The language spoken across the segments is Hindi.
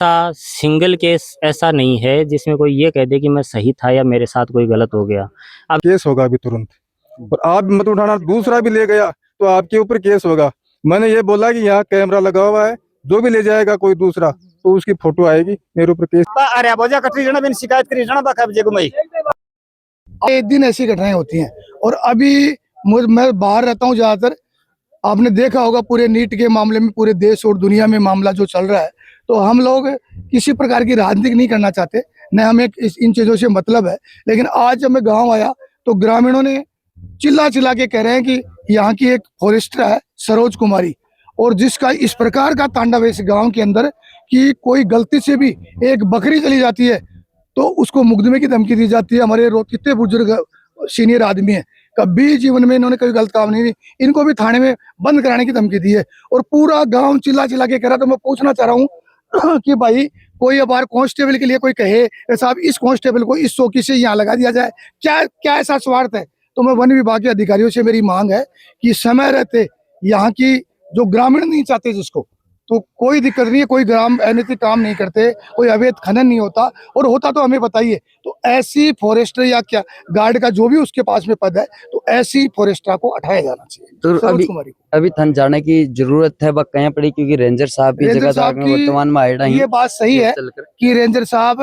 सिंगल केस ऐसा नहीं है जिसमें कोई ये कह दे कि मैं सही था या मेरे साथ कोई गलत हो गया। अब केस होगा अभी तुरंत, और आप मत उठाना, दूसरा भी ले गया तो आपके ऊपर केस होगा। मैंने ये बोला कि यहाँ कैमरा लगा हुआ है, जो भी ले जाएगा कोई दूसरा तो उसकी फोटो आएगी, मेरे ऊपर केस। अरे बोझा कटरी जना बिन शिकायत करी जना बाका बजे को मई एक दिन ऐसी घटनाएं होती हैं। और अभी मैं बाहर रहता हूं ज्यादातर, आपने देखा होगा पूरे नीट के मामले में पूरे देश और दुनिया में मामला जो चल रहा है, तो हम लोग किसी प्रकार की राजनीति नहीं करना चाहते, न हमें इन चीजों से मतलब है। लेकिन आज जब मैं गांव आया तो ग्रामीणों ने चिल्ला चिल्ला के कह रहे हैं कि यहाँ की एक फॉरेस्टर है सरोज कुमारी, और जिसका इस प्रकार का तांडव है इस गांव के अंदर कि कोई गलती से भी एक बकरी चली जाती है तो उसको मुकदमे की धमकी दी जाती है। हमारे कितने बुजुर्ग सीनियर आदमी हैं, कभी जीवन में इन्होंने कोई गलत काम नहीं की, इनको भी थाने में बंद कराने की धमकी दी है। और पूरा गांव चिल्ला चिल्ला के कह रहा। तो मैं पूछना चाह रहा हूँ कि भाई कोई अब कांस्टेबल के लिए कोई कहे साहब इस कांस्टेबल को इस चौकी से यहाँ लगा दिया जाए, क्या क्या ऐसा स्वार्थ है? तो मैं वन विभाग के अधिकारियों से मेरी मांग है कि समय रहते यहाँ की जो ग्रामीण नहीं चाहते जिसको, तो कोई दिक्कत नहीं है, कोई ग्राम अनैतिक काम नहीं करते, कोई अवैध खनन नहीं होता, और होता तो हमें बताइए। तो ऐसी फॉरेस्टर या क्या गार्ड का जो भी उसके पास में पद है, तो ऐसी फॉरेस्टर को हटाया जाना चाहिए। तो सरोज कुमारी को अभी थन जाने की जरूरत है वह कहीं पड़ी, क्योंकि रेंजर साहब भी रेंजर जगह साहब में की वर्तमान में आए नहीं। ये बात सही है कि रेंजर साहब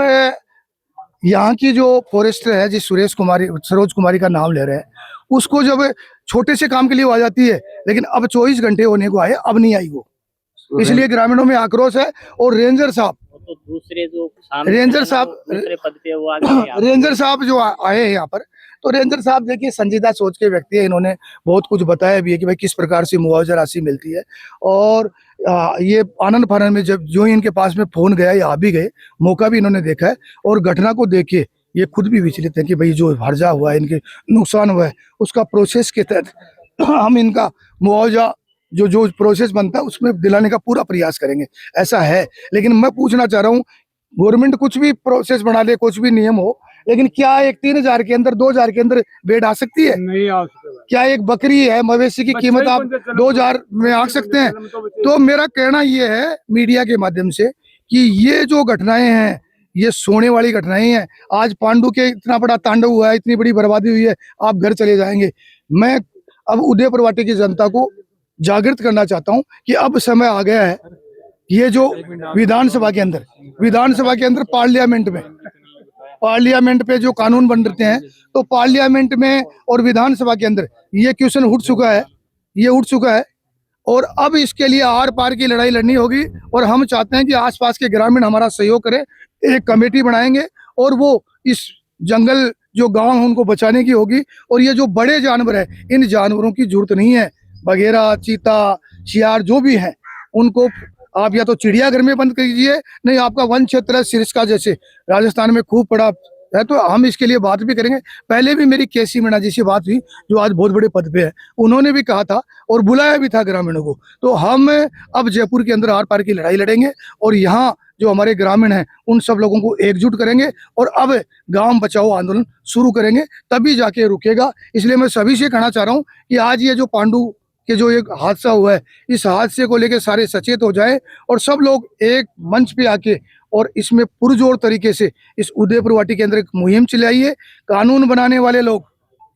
यहाँ की जो फॉरेस्टर है जिस सुरेश कुमारी सरोज कुमारी का नाम ले रहे हैं, उसको जब छोटे से काम के लिए वो आ जाती है, लेकिन अब 24 घंटे होने को आए, अब नहीं आई वो, इसलिए ग्रामीणों में आक्रोश है। और रेंजर साहब तो दूसरे जो रेंजर साहब दूसरे पद पे वो आगे हैं। रेंजर साहब जो आए हैं यहाँ पर, तो रेंजर साहब देखिए संजीदा सोच के व्यक्ति है, इन्होंने बहुत कुछ बताया भी है कि भाई किस प्रकार से मुआवजा राशि मिलती है। और ये आनंद फानन में जब जो ही इनके पास में फोन गया या आ भी गए, मौका भी इन्होंने देखा है, और घटना को देखे ये खुद भी विचलित है कि भाई जो हर्जा हुआ है, इनके नुकसान हुआ है, उसका प्रोसेस के तहत हम इनका मुआवजा जो जो प्रोसेस बनता है उसमें दिलाने का पूरा प्रयास करेंगे, ऐसा है। लेकिन मैं पूछना चाह रहा हूँ, गवर्नमेंट कुछ भी प्रोसेस बना ले, कुछ भी नियम हो, लेकिन क्या एक 3000 के अंदर 2000 के अंदर बेड आ सकती है? नहीं आ सकता। क्या एक बकरी है मवेशी की कीमत आप 2000 में आ सकते हैं? तो मेरा कहना ये है मीडिया के माध्यम से कि ये जो घटनाएं हैं ये सोने वाली घटनाएं हैं। आज पांडु के इतना बड़ा तांडव हुआ है, इतनी बड़ी बर्बादी हुई है, आप घर चले जाएंगे। मैं अब उदयपुर वाटी की जनता को जागृत करना चाहता हूं कि अब समय आ गया है, ये जो विधानसभा के अंदर पार्लियामेंट पे जो कानून बन रहे हैं, तो पार्लियामेंट में और विधानसभा के अंदर ये क्वेश्चन उठ चुका है, और अब इसके लिए आर पार की लड़ाई लड़नी होगी। और हम चाहते हैं कि आसपास के ग्रामीण हमारा सहयोग करें, एक कमेटी बनाएंगे और वो इस जंगल जो गांव है उनको बचाने की होगी। और ये जो बड़े जानवर है, इन जानवरों की जरूरत नहीं है, बघेरा, चीता, शियार जो भी है उनको आप या तो चिड़ियाघर में बंद कीजिए, नहीं आपका वन क्षेत्र है सिरस्का जैसे राजस्थान में खूब बड़ा है, तो हम इसके लिए बात भी करेंगे। पहले भी मेरी केसी मीणा जी से बात हुई जो आज बहुत बड़े पद पे है, उन्होंने भी कहा था और बुलाया भी था ग्रामीणों को। तो हम अब जयपुर के अंदर आर पार की लड़ाई लड़ेंगे और यहाँ जो हमारे ग्रामीण हैं उन सब लोगों को एकजुट करेंगे और अब गांव बचाओ आंदोलन शुरू करेंगे, तभी जाके रुकेगा। इसलिए मैं सभी से कहना चाह रहा हूँ कि आज ये जो पांडु के जो एक हादसा हुआ है, इस हादसे को लेकर सारे सचेत हो जाए और सब लोग एक मंच पे आके और इसमें पुरजोर तरीके से इस उदयपुर वाटी के अंदर एक मुहिम चलाइए। कानून बनाने वाले लोग,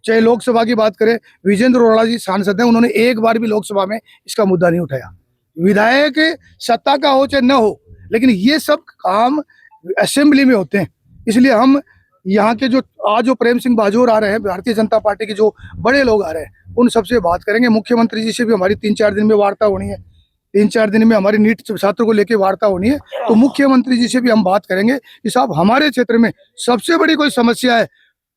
चाहे लोकसभा की बात करें, विजेंद्र अरोड़ा जी सांसद हैं, उन्होंने एक बार भी लोकसभा में इसका मुद्दा नहीं उठाया। विधायक सत्ता का हो चाहे न हो, लेकिन ये सब काम असेंबली में होते हैं। इसलिए हम यहाँ के जो आज जो प्रेम सिंह बाजोर आ रहे हैं, भारतीय जनता पार्टी के जो बड़े लोग आ रहे हैं, उन सबसे बात करेंगे। मुख्यमंत्री जी से भी हमारी 3-4 दिन में वार्ता होनी है, 3-4 दिन में हमारी नीट छात्र को लेकर वार्ता होनी है। तो मुख्यमंत्री जी से भी हम बात करेंगे कि साहब हमारे क्षेत्र में सबसे बड़ी कोई समस्या है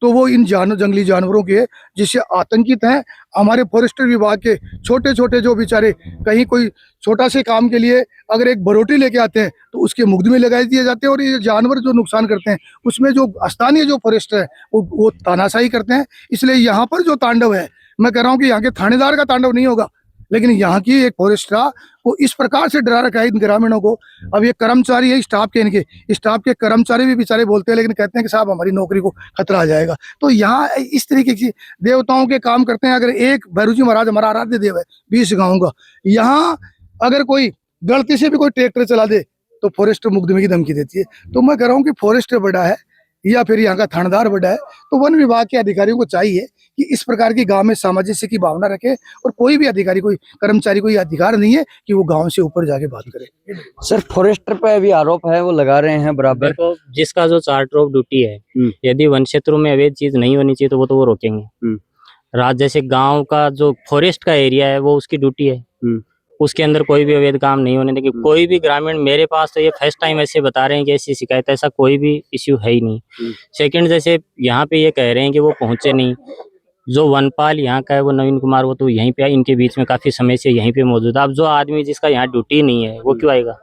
तो वो इन जंगली जानवरों की है, जिससे आतंकित हैं। हमारे फॉरेस्टर विभाग के छोटे छोटे जो बेचारे कहीं कोई छोटा से काम के लिए अगर एक बरोटी लेके आते हैं तो उसके मुकदमे लगाए दिए जाते हैं, और ये जानवर जो नुकसान करते हैं उसमें जो स्थानीय जो फॉरेस्टर है वो तानाशाही करते हैं। इसलिए यहाँ पर जो तांडव है, मैं कह रहा हूँ कि यहाँ के थानेदार का तांडव नहीं होगा, लेकिन यहाँ की एक फॉरेस्टर को इस प्रकार से डरा रखा है इन ग्रामीणों को। अब ये कर्मचारी है स्टाफ के, इनके स्टाफ के कर्मचारी भी बेचारे बोलते हैं, लेकिन कहते हैं कि साहब हमारी नौकरी को खतरा आ जाएगा। तो यहाँ इस तरीके की देवताओं के काम करते हैं। अगर एक भैरू जी महाराज हमारा आराध्य देव है 20 गाँव का, यहाँ अगर कोई गलती से भी कोई ट्रैक्टर चला दे तो फॉरेस्टर मुकदमे की धमकी देती है। तो मैं कह रहा हूँ कि फॉरेस्टर बड़ा है या फिर यहाँ का थानेदार बड़ा है, तो वन विभाग के अधिकारियों को चाहिए कि इस प्रकार की गांव में सामंजस्य की भावना रखे, और कोई भी अधिकारी, कोई कर्मचारी को ये अधिकार नहीं है कि वो गांव से ऊपर जाके बात करे। सर फॉरेस्टर पे अभी आरोप है, वो लगा रहे हैं बराबर। देखो, जिसका जो चार्टर ऑफ ड्यूटी है, यदि वन क्षेत्रों में अवैध चीज नहीं होनी चाहिए तो वो रोकेंगे। राज जैसे गांव का जो फॉरेस्ट का एरिया है वो उसकी ड्यूटी है, उसके अंदर कोई भी अवैध काम नहीं होने देंगे। कोई भी ग्रामीण, मेरे पास तो ये फर्स्ट टाइम ऐसे बता रहे हैं कि ऐसी शिकायत, ऐसा कोई भी इश्यू है ही नहीं। सेकंड, जैसे यहाँ पे ये कह रहे हैं कि वो पहुंचे नहीं, जो वनपाल यहाँ का है वो नवीन कुमार, वो तो यहीं पे, इनके बीच में काफी समय से यहीं पे मौजूद है। अब जो आदमी जिसका यहाँ ड्यूटी नहीं है वो क्यों आएगा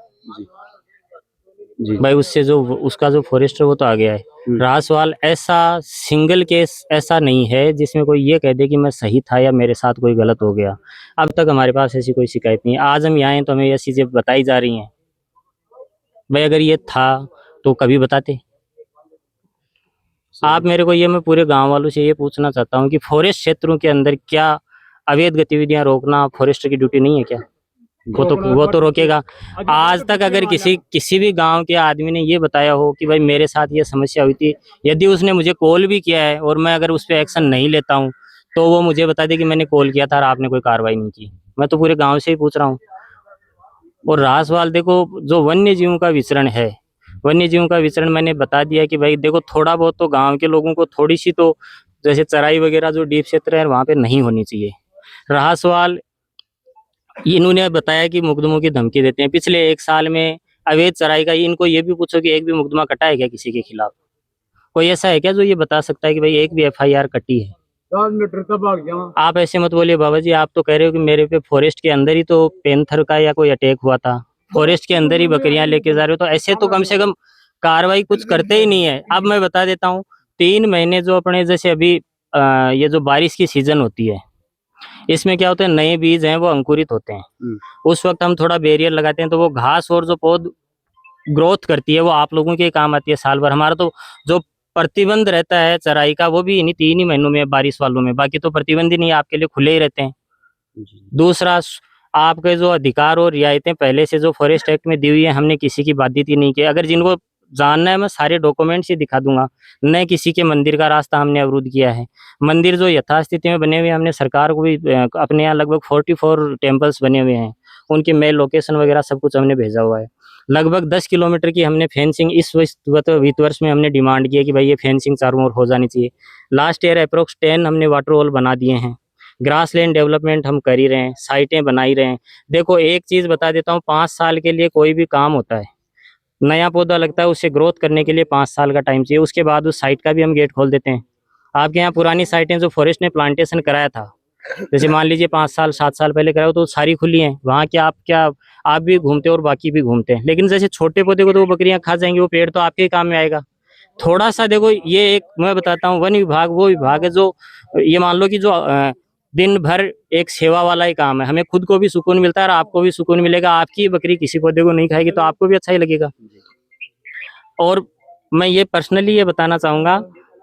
भाई? उससे जो उसका जो फॉरेस्टर वो तो आ गया है। रहा सवाल, ऐसा सिंगल केस ऐसा नहीं है जिसमें कोई ये कह दे कि मैं सही था या मेरे साथ कोई गलत हो गया। अब तक हमारे पास ऐसी कोई शिकायत नहीं है। आज हम यहाँ हैं तो हमें ये चीजें बताई जा रही हैं। भाई अगर ये था तो कभी बताते आप मेरे को। ये मैं पूरे गांव वालों से ये पूछना चाहता हूँ कि फॉरेस्ट क्षेत्रों के अंदर क्या अवैध गतिविधियां रोकना फॉरेस्टर की ड्यूटी नहीं है क्या? वो तो रोकेगा। आज तक अगर किसी भी गांव के आदमी ने ये बताया हो कि भाई मेरे साथ ये समस्या हुई थी, यदि उसने मुझे कॉल भी किया है और मैं अगर उस पर एक्शन नहीं लेता हूं तो वो मुझे बता दे कि मैंने कॉल किया था और आपने कोई कार्रवाई नहीं की। मैं तो पूरे गांव से ही पूछ रहा हूँ। और रहा सवाल, देखो जो वन्य जीवों का विचरण है, वन्य जीवों का विचरण मैंने बता दिया कि भाई देखो, थोड़ा बहुत तो गाँव के लोगों को थोड़ी सी तो, जैसे चराई वगैरह जो डीप क्षेत्र है वहाँ पे नहीं होनी चाहिए। रहा सवाल, इन्होंने बताया कि मुकदमों की धमकी देते हैं। पिछले 1 साल में अवैध चराई का, इनको ये भी पूछो कि एक भी मुकदमा कटा है क्या किसी के खिलाफ? कोई ऐसा है क्या जो ये बता सकता है कि भाई एक भी FIR कटी है? आप ऐसे मत बोलिए बाबा जी, आप तो कह रहे हो कि मेरे पे फॉरेस्ट के अंदर ही तो पैंथर का या कोई अटैक हुआ था, फॉरेस्ट के अंदर ही बकरियां लेके जा रहे हो, तो ऐसे तो कम से कम कार्रवाई कुछ करते ही नहीं है। अब मैं बता देता हूँ, 3 महीने जो अपने जैसे अभी ये जो बारिश की सीजन होती है, इसमें क्या होता है, नए बीज हैं वो अंकुरित होते हैं। उस वक्त हम थोड़ा बैरियर लगाते हैं तो वो घास और जो पौध ग्रोथ करती है वो आप लोगों के काम आती है साल भर। हमारा तो जो प्रतिबंध रहता है चराई का वो भी इन्हीं 3 ही महीनों में, बारिश वालों में, बाकी तो प्रतिबंध ही नहीं, आपके लिए खुले ही रहते हैं। दूसरा, आपके जो अधिकार और रियायतें पहले से जो फॉरेस्ट एक्ट में दी हुई है, हमने किसी की बाध्यता नहीं की। अगर जिनको जानना है मैं सारे डॉक्यूमेंट्स ही दिखा दूंगा। न किसी के मंदिर का रास्ता हमने अवरुद्ध किया है। मंदिर जो यथास्थिति में बने हुए हैं, हमने सरकार को भी अपने यहाँ लगभग 44 टेम्पल्स बने हुए हैं, उनकी मेल लोकेशन वगैरह सब कुछ हमने भेजा हुआ है। लगभग 10 किलोमीटर की हमने फेंसिंग इस वित्त वर्ष में हमने डिमांड की है कि भाई ये फेंसिंग चारों ओर हो जानी चाहिए। लास्ट ईयर अप्रोक्स 10 हमने वाटर होल बना दिए हैं। ग्रास लैंड डेवलपमेंट हम कर ही रहे हैं, साइटें बना ही रहे हैं। देखो एक चीज़ बता देता हूँ, 5 साल के लिए कोई भी काम होता है, नया पौधा लगता है, उससे ग्रोथ करने के लिए 5 साल का टाइम चाहिए। उसके बाद उस साइट का भी हम गेट खोल देते हैं। आपके यहाँ पुरानी साइटें जो फॉरेस्ट ने प्लांटेशन कराया था, जैसे मान लीजिए 5 साल 7 साल पहले कराया, तो सारी खुली हैं। वहाँ क्या आप भी घूमते हो और बाकी भी घूमते हैं, लेकिन जैसे छोटे पौधे को तो वो बकरियाँ खा जाएंगी, वो पेड़ तो आपके काम में आएगा। थोड़ा सा देखो, ये एक मैं बताता हूँ, वन विभाग वो विभाग है जो, ये मान लो कि जो दिन भर एक सेवा वाला ही काम है। हमें खुद को भी सुकून मिलता है और आपको भी सुकून मिलेगा। आपकी बकरी किसी पौधे को नहीं खाएगी तो आपको भी अच्छा ही लगेगा। और मैं ये पर्सनली ये बताना चाहूँगा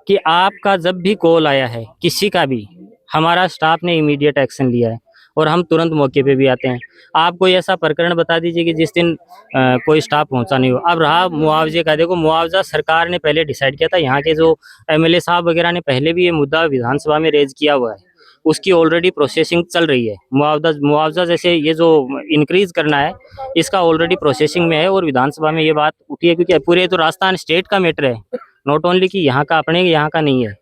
कि आपका जब भी कॉल आया है किसी का भी, हमारा स्टाफ ने इमीडिएट एक्शन लिया है और हम तुरंत मौके पे भी आते हैं। आप कोई ऐसा प्रकरण बता दीजिए कि जिस दिन कोई स्टाफ पहुंचा नहीं हो। अब रहा मुआवजे का, देखो मुआवजा सरकार ने पहले डिसाइड किया था। यहाँ के जो MLA साहब वगैरह ने पहले भी ये मुद्दा विधानसभा में रेज किया हुआ है, उसकी ऑलरेडी प्रोसेसिंग चल रही है। मुआवजा जैसे ये जो इंक्रीज करना है, इसका ऑलरेडी प्रोसेसिंग में है और विधानसभा में ये बात उठी है, क्योंकि पूरे तो राजस्थान स्टेट का मैटर है, नॉट ओनली कि यहाँ का, अपने यहाँ का नहीं है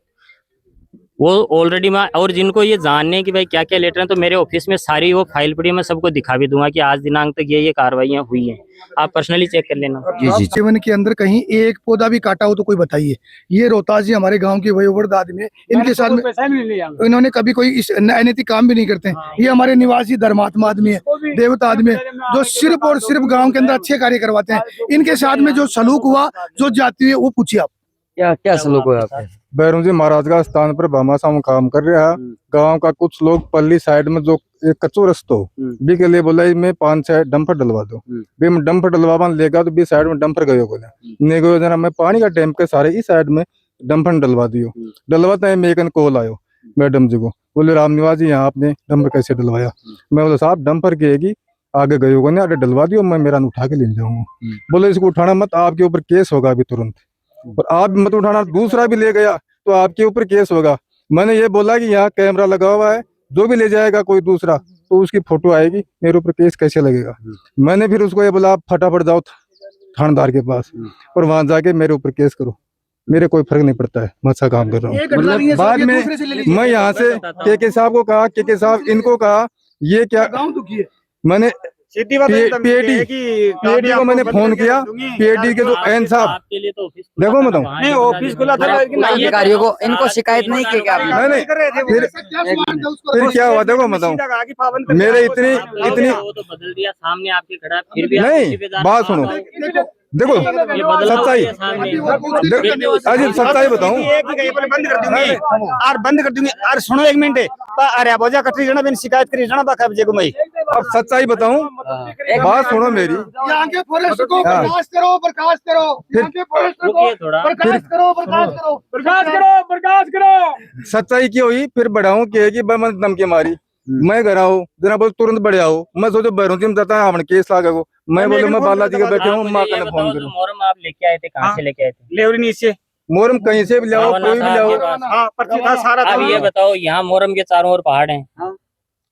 वो ऑलरेडी। मैं और जिनको ये जानने कि भाई क्या क्या लेटर हैं, तो मेरे ऑफिस में सारी वो फाइल पड़ी है, मैं सबको दिखा भी दूंगा कि आज दिनांक तक ये कार्रवाइयाँ हुई हैं। आप पर्सनली चेक कर लेना। जीवन के अंदर कहीं एक पौधा भी काटा हो तो कोई बताइए। ये रोहतास जी हमारे गांव के वयोवृद्ध आदमी है, इनके साथ में इन्होंने कभी कोई इस अनैतिक काम भी नहीं करते हैं। ये हमारे निवासी धर्मात्मा आदमी है, देवता आदमी है, जो सिर्फ और सिर्फ गाँव के अंदर अच्छे कार्य करवाते हैं। इनके साथ में जो सलूक हुआ, जो जाती हुई, वो पूछिए आप। क्या सलूक हुआ आपका? बैरून जी महाराज का स्थान पर भामाशाह काम कर रहा है। गांव का कुछ लोग पल्ली साइड में जो एक कच्चो रस्तो बी के लिए बोला मैं 5-6 डंपर डलवा दो, बी मैं डंपर डलवा लेगा तो बी साइड में डंपर गयो बोला नहीं गयो जना मैं पानी का टैंक के सारे इस साइड में डंपर डलवा दियो। डलवाता है मेरे कॉल आयो मैडम जी को, बोले राम निवास जी यहाँ आपने डंपर कैसे डलवाया? मैं बोला साहब डंपर की आगे गए होगा ना, अरे डलवा दियो, मैं मेरा उठा के ले जाऊंगा। बोले इसको उठाना मत, आपके ऊपर केस होगा अभी तुरंत, और आप मत उठाना, दूसरा भी ले गया तो आपके ऊपर केस होगा। मैंने ये बोला कि यहाँ कैमरा लगा हुआ है, जो भी ले जाएगा कोई दूसरा तो उसकी फोटो आएगी, मेरे ऊपर केस कैसे लगेगा। मैंने फिर उसको ये बोला आप फटाफट जाओ थानेदार के पास और वहां जाके मेरे ऊपर केस करो, मेरे कोई फर्क नहीं पड़ता है, मैं अच्छा काम कर रहा हूँ। बाद में मैं यहाँ से के साहब को कहा, के साहब इनको कहा ये क्या, मैंने सीधी बात है, धमकी PAD है कि PAD को मैंने फोन किया, PAD के जो एन साहब, आपके लिए तो ऑफिस देखो मैं बताऊं, नहीं ऑफिस खुला था लेकिन अधिकारियों को इनको शिकायत नहीं की क्या आपने? नहीं कर रहे थे वो। फिर क्या हुआ देखो मैं बताऊं, सीधा कहा कि पाबंद कर मेरे दिया, इतनी इतनी वो तो बदल दिया सामने आपके खड़ा, फिर भी आप नहीं, किसी पे जा बात रहे हो। सुनो, देखो ये बदला हुआ सच्चाई, है सामने। अजी सच्चाई बताऊं, एक ही गई बोले बंद कर दूंगी और बंद कर दूंगी और सुनो एक मिनट अरे बोझा कटरी जना बिन शिकायत करी जना बाका जे गुमई अब सच्चाई बताऊं, बात सुनो मेरी, यहाँ के फॉरेस्ट को हाँ। बर्खास्त करो, बर्खास्त करो, यहाँ के फॉरेस्ट को रुकिए थोड़ा। बर्खास्त करो, बर्खास्त करो, बर्खास्त करो, बर्खास्त करो। सच्चाई की हुई, फिर बढ़ाऊं कि मैं धमकी मारी, मैं घर आओ जना बोल तुरंत बढ़े आओ, मैं सोचो बैरों में जाता है केस लागे को, मैं बोलूँ मैं बाला जी के बैठे हूँ, माँ का फोन करूँ। मोहरम आप लेके आए थे, कहाँ से लेके आए थे? लेवरी नीचे मोहरम कहीं से भी लाओ, कोई भी लाओ, हाँ पर्ची था सारा था। अब ये बताओ, यहाँ मोहरम के चारों ओर पहाड़ हैं,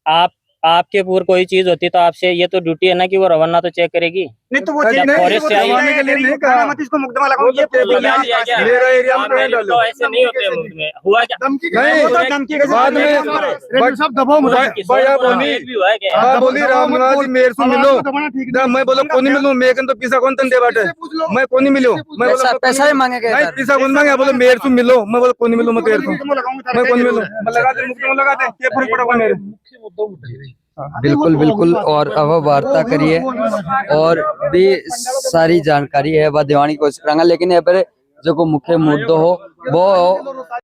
आप आपके ऊपर कोई चीज होती तो आपसे ये तो ड्यूटी है ना कि वो रवाना तो चेक करेगी। नहीं तो वो अरे चीज नहीं, नहीं, फॉरेस्ट वो से तो आई है। ये के लिए नहीं नहीं कहा। कहा मत इसको मुकदमा लगाओ, ये तो बोल लगा दिया दिया क्या? मेरा एरिया में मेरे डालो। तो ऐसे नहीं होते मुल्क में, हुआ क्या? धमकी नहीं, वो तो धमकी के बाद में रेलवे साहब दबाओ मत। भाई आप बोली, भी हुआ है क्या? हाँ बोली राम निवास जी मेरे से मिलो, दबाना ठीक जब मैं बोला कौन नहीं मिलूं, मैं तो पिसा कौन तंदे बाटे, मैं कौन नहीं मिलो, मैं बोला पैसा ही मांगे गए नहीं सर। पिसा कौन मांगे, बोले मेरे से मिलो, मैं बोला कौन नहीं मिलूं, मैं तेरे से मुकदमा लगाऊंगा मैं कौन नहीं मिलूं, मैं लगा दे मुकदमा लगा दे, ये फर्क पड़ेगा मेरे। बिल्कुल बिल्कुल, और अब वार्ता करिए और भी सारी जानकारी है वह दिवानी कोशिश करांगा, लेकिन यहाँ पर जो को मुख्य मुद्दो हो वो